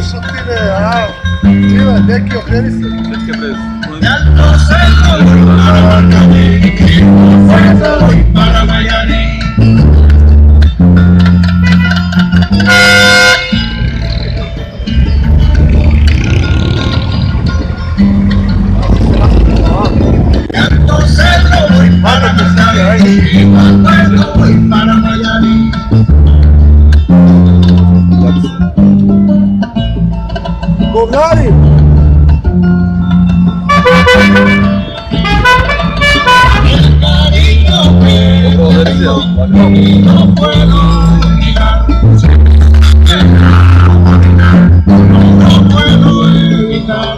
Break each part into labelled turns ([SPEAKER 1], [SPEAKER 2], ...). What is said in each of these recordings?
[SPEAKER 1] sottile, prima il vecchio Ferris.
[SPEAKER 2] Para Miami. Entonces no voy para Miami, no voy para Miami.
[SPEAKER 1] Bogari!
[SPEAKER 2] El cariño que tengo no puedo olvidar. No lo puedo evitar.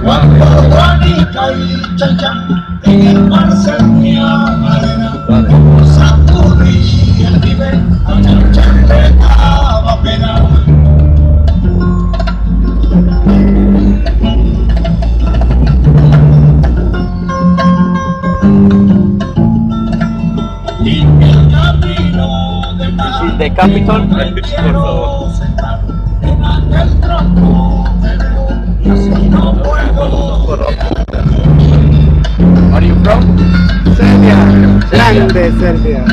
[SPEAKER 2] Cuando Juanita y Chacha en el mar se unían arena, como sacudí el nivel, a Chacha le daba pena. Y el camino de mar,
[SPEAKER 3] de Capitol,
[SPEAKER 2] me quiero sentar en aquel tronco de león, y así no puedo.
[SPEAKER 3] Are you from?
[SPEAKER 1] Serbia, grande Serbia.